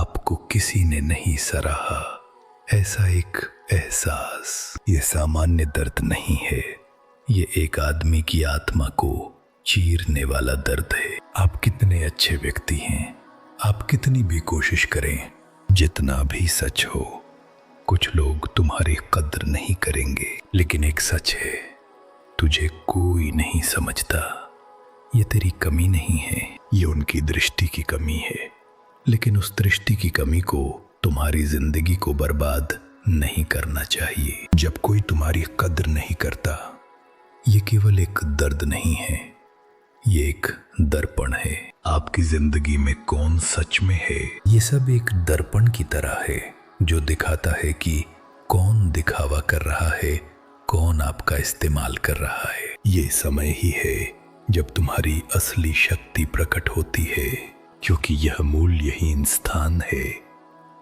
आपको किसी ने नहीं सराहा, ऐसा एक एहसास। ये सामान्य दर्द नहीं है, ये एक आदमी की आत्मा को चीरने वाला दर्द है। आप कितने अच्छे व्यक्ति हैं, आप कितनी भी कोशिश करें, जितना भी सच हो, कुछ लोग तुम्हारी कद्र नहीं करेंगे। लेकिन एक सच है, तुझे कोई नहीं समझता। ये तेरी कमी नहीं है, ये उनकी दृष्टि की कमी है। लेकिन उस दृष्टि की कमी को तुम्हारी जिंदगी को बर्बाद नहीं करना चाहिए। जब कोई तुम्हारी कद्र नहीं करता, ये केवल एक दर्द नहीं है, ये एक दर्पण है। आपकी जिंदगी में कौन सच में है, ये सब एक दर्पण की तरह है जो दिखाता है कि कौन दिखावा कर रहा है, कौन आपका इस्तेमाल कर रहा है। ये समय ही है जब तुम्हारी असली शक्ति प्रकट होती है, क्योंकि यह मूल्यहीन स्थान है।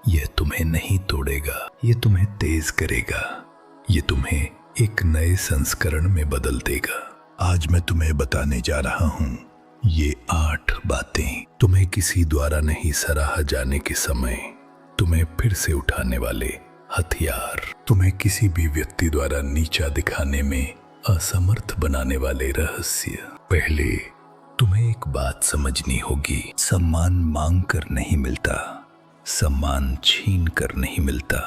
यह तुम्हें नहीं तोड़ेगा, ये तुम्हें तेज करेगा, ये तुम्हें एक नए संस्करण में बदल देगा। आज मैं तुम्हें बताने जा रहा हूं ये 8 बातें, तुम्हें किसी द्वारा नहीं सराहा जाने के समय तुम्हें फिर से उठाने वाले हथियार, तुम्हें किसी भी व्यक्ति द्वारा नीचा दिखाने में असमर्थ बनाने वाले रहस्य। पहले तुम्हें एक बात समझनी होगी, सम्मान मांग कर नहीं मिलता, सम्मान छीन कर नहीं मिलता,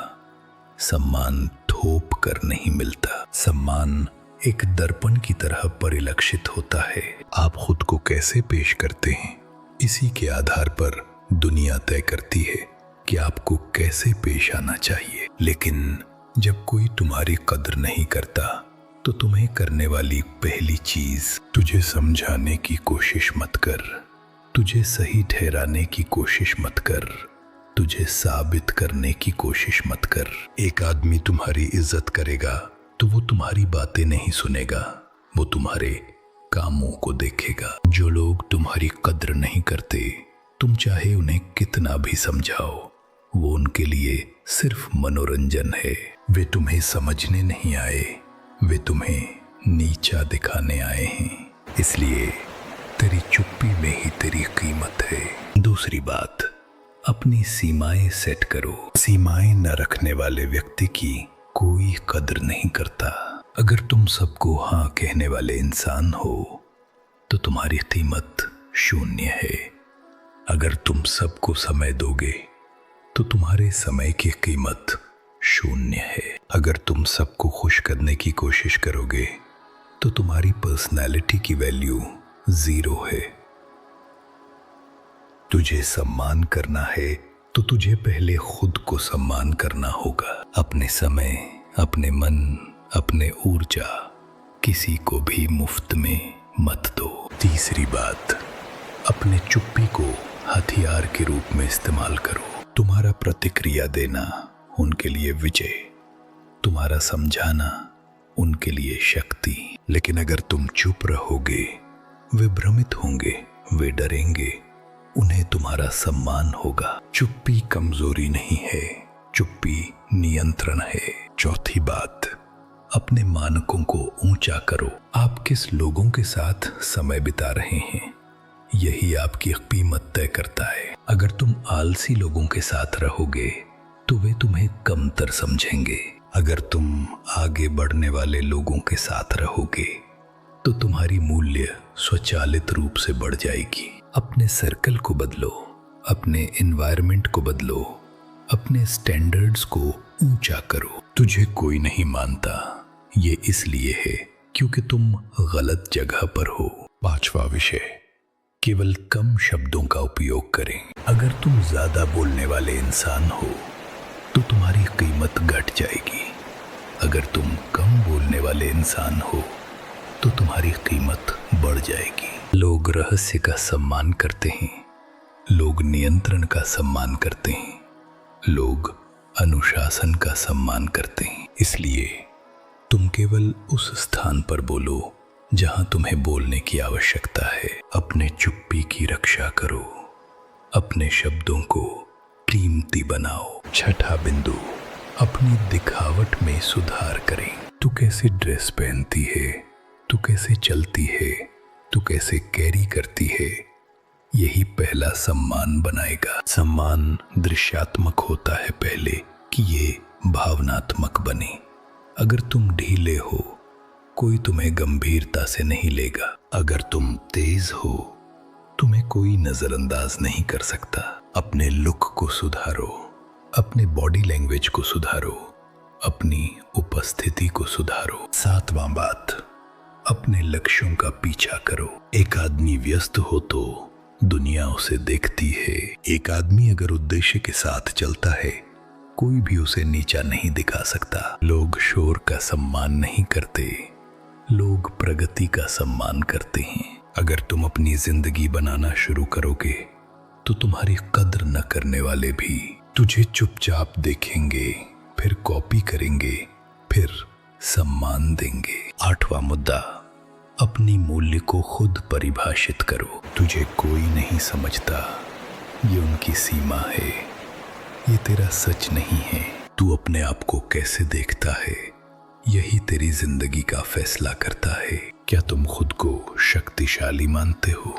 सम्मान थोप कर नहीं मिलता। सम्मान एक दर्पण की तरह परिलक्षित होता है। आप खुद को कैसे पेश करते हैं, इसी के आधार पर दुनिया तय करती है कि आपको कैसे पेश आना चाहिए। लेकिन जब कोई तुम्हारी कद्र नहीं करता, तो तुम्हें करने वाली पहली चीज, तुझे समझाने की कोशिश मत कर, तुझे सही ठहराने की कोशिश मत कर, तुझे साबित करने की कोशिश मत कर। एक आदमी तुम्हारी इज्जत करेगा तो वो तुम्हारी बातें नहीं सुनेगा, वो तुम्हारे कामों को देखेगा। जो लोग तुम्हारी कद्र नहीं करते, तुम चाहे उन्हें कितना भी समझाओ, वो उनके लिए सिर्फ मनोरंजन है। वे तुम्हें समझने नहीं आए, वे तुम्हें नीचा दिखाने आए हैं। इसलिए तेरी चुप्पी में ही तेरी कीमत है। दूसरी बात, अपनी सीमाएं सेट करो। सीमाएं न रखने वाले व्यक्ति की कोई कद्र नहीं करता। अगर तुम सबको हाँ कहने वाले इंसान हो, तो तुम्हारी कीमत शून्य है। अगर तुम सबको समय दोगे, तो तुम्हारे समय की कीमत शून्य है। अगर तुम सबको खुश करने की कोशिश करोगे, तो तुम्हारी पर्सनैलिटी की वैल्यू 0 है। तुझे सम्मान करना है तो तुझे पहले खुद को सम्मान करना होगा। अपने समय, अपने मन, अपने ऊर्जा किसी को भी मुफ्त में मत दो। तीसरी बात, अपने चुप्पी को हथियार के रूप में इस्तेमाल करो। तुम्हारा प्रतिक्रिया देना उनके लिए विजय, तुम्हारा समझाना उनके लिए शक्ति। लेकिन अगर तुम चुप रहोगे, वे भ्रमित होंगे, वे डरेंगे, उन्हें तुम्हारा सम्मान होगा। चुप्पी कमजोरी नहीं है, चुप्पी नियंत्रण है। चौथी बात, अपने मानकों को ऊंचा करो। आप किस लोगों के साथ समय बिता रहे हैं, यही आपकी कीमत तय करता है। अगर तुम आलसी लोगों के साथ रहोगे, तो वे तुम्हें कमतर समझेंगे। अगर तुम आगे बढ़ने वाले लोगों के साथ रहोगे, तो तुम्हारी मूल्य स्वचालित रूप से बढ़ जाएगी। अपने सर्कल को बदलो, अपने एनवायरनमेंट को बदलो, अपने स्टैंडर्ड्स को ऊंचा करो। तुझे कोई नहीं मानता, ये इसलिए है क्योंकि तुम गलत जगह पर हो। 5वां विषय, केवल कम शब्दों का उपयोग करें। अगर तुम ज्यादा बोलने वाले इंसान हो, तो तुम्हारी कीमत घट जाएगी। अगर तुम कम बोलने वाले इंसान हो, तो तुम्हारी कीमत बढ़ जाएगी। लोग रहस्य का सम्मान करते हैं, लोग नियंत्रण का सम्मान करते हैं, लोग अनुशासन का सम्मान करते हैं। इसलिए तुम केवल उस स्थान पर बोलो जहां तुम्हें बोलने की आवश्यकता है। अपने चुप्पी की रक्षा करो, अपने शब्दों को कीमती बनाओ। 6वां बिंदु, अपनी दिखावट में सुधार करें। तू कैसे ड्रेस पहनती है, तू कैसे चलती है, तू कैसे कैरी करती है, यही पहला सम्मान बनाएगा। सम्मान दृश्यात्मक होता है पहले कि ये भावनात्मक बने। अगर तुम ढीले हो, कोई तुम्हें गंभीरता से नहीं लेगा। अगर तुम तेज हो, तुम्हें कोई नजरअंदाज नहीं कर सकता। अपने लुक को सुधारो, अपने बॉडी लैंग्वेज को सुधारो, अपनी उपस्थिति को सुधारो। 7वां बात, अपने लक्ष्यों का पीछा करो। एक आदमी व्यस्त हो तो दुनिया उसे देखती है। एक आदमी अगर उद्देश्य के साथ चलता है, कोई भी उसे नीचा नहीं दिखा सकता। लोग शोर का सम्मान नहीं करते, लोग प्रगति का सम्मान करते हैं। अगर तुम अपनी जिंदगी बनाना शुरू करोगे तो तुम्हारी कद्र न करने वाले भी तुझे चुपचाप देखेंगे, फिर कॉपी करेंगे, फिर सम्मान देंगे। 8वां मुद्दा, अपनी मूल्य को खुद परिभाषित करो। तुझे कोई नहीं समझता, ये उनकी सीमा है, ये तेरा सच नहीं है। तू अपने आप को कैसे देखता है, यही तेरी जिंदगी का फैसला करता है। क्या तुम खुद को शक्तिशाली मानते हो?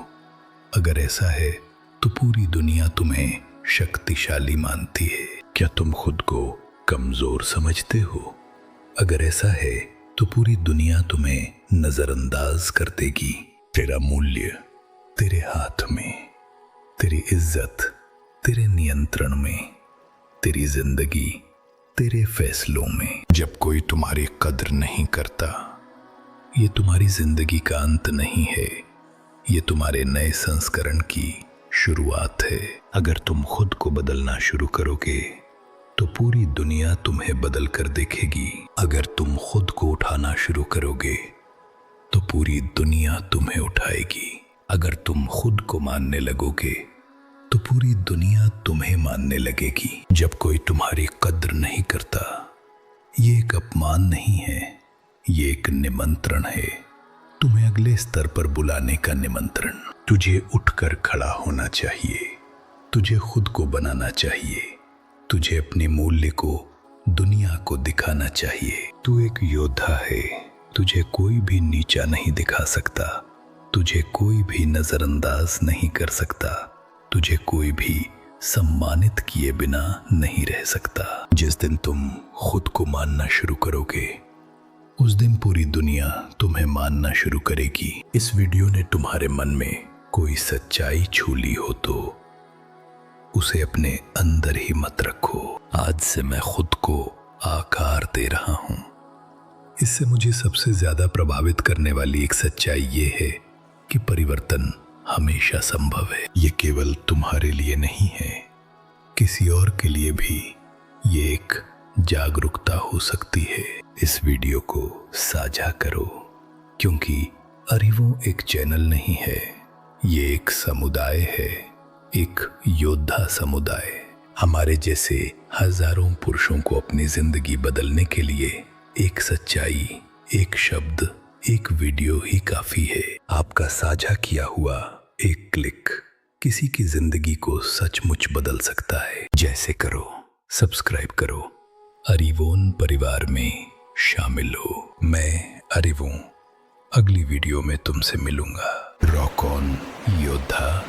अगर ऐसा है तो पूरी दुनिया तुम्हें शक्तिशाली मानती है। क्या तुम खुद को कमजोर समझते हो? अगर ऐसा है तो पूरी दुनिया तुम्हें नजरअंदाज कर देगी। तेरा मूल्य तेरे हाथ में, तेरी इज्जत तेरे नियंत्रण में, तेरी जिंदगी तेरे फैसलों में। जब कोई तुम्हारी कद्र नहीं करता, ये तुम्हारी जिंदगी का अंत नहीं है, ये तुम्हारे नए संस्करण की शुरुआत है। अगर तुम खुद को बदलना शुरू करोगे तो पूरी दुनिया तुम्हें बदल कर देखेगी। अगर तुम खुद को उठाना शुरू करोगे तो पूरी दुनिया तुम्हें उठाएगी। अगर तुम खुद को मानने लगोगे तो पूरी दुनिया तुम्हें मानने लगेगी। जब कोई तुम्हारी कद्र नहीं करता, ये एक अपमान नहीं है, ये एक निमंत्रण है, तुम्हें अगले स्तर पर बुलाने का निमंत्रण। तुझे उठकर खड़ा होना चाहिए, तुझे खुद को बनाना चाहिए, तुझे अपने मूल्य को दुनिया को दिखाना चाहिए। तू एक योद्धा है, तुझे कोई भी नीचा नहीं दिखा सकता, तुझे कोई भी नजरअंदाज नहीं कर सकता, तुझे कोई भी सम्मानित किए बिना नहीं रह सकता। जिस दिन तुम खुद को मानना शुरू करोगे, उस दिन पूरी दुनिया तुम्हें मानना शुरू करेगी। इस वीडियो ने तुम्हारे मन में कोई सच्चाई छू ली हो तो उसे अपने अंदर ही मत रखो। आज से मैं खुद को आकार दे रहा हूं। इससे मुझे सबसे ज्यादा प्रभावित करने वाली एक सच्चाई ये है कि परिवर्तन हमेशा संभव है। ये केवल तुम्हारे लिए नहीं है, किसी और के लिए भी ये एक जागरूकता हो सकती है। इस वीडियो को साझा करो, क्योंकि अरीवों एक चैनल नहीं है, ये एक समुदाय है, एक योद्धा समुदाय। हमारे जैसे हजारों पुरुषों को अपनी जिंदगी बदलने के लिए एक सच्चाई, एक शब्द, एक वीडियो ही काफी है। आपका साझा किया हुआ एक क्लिक किसी की जिंदगी को सचमुच बदल सकता है। जैसे करो, सब्सक्राइब करो, अरीवोन परिवार में शामिल हो। मैं अरीवों अगली वीडियो में तुमसे मिलूंगा। रॉक ऑन योद्धा।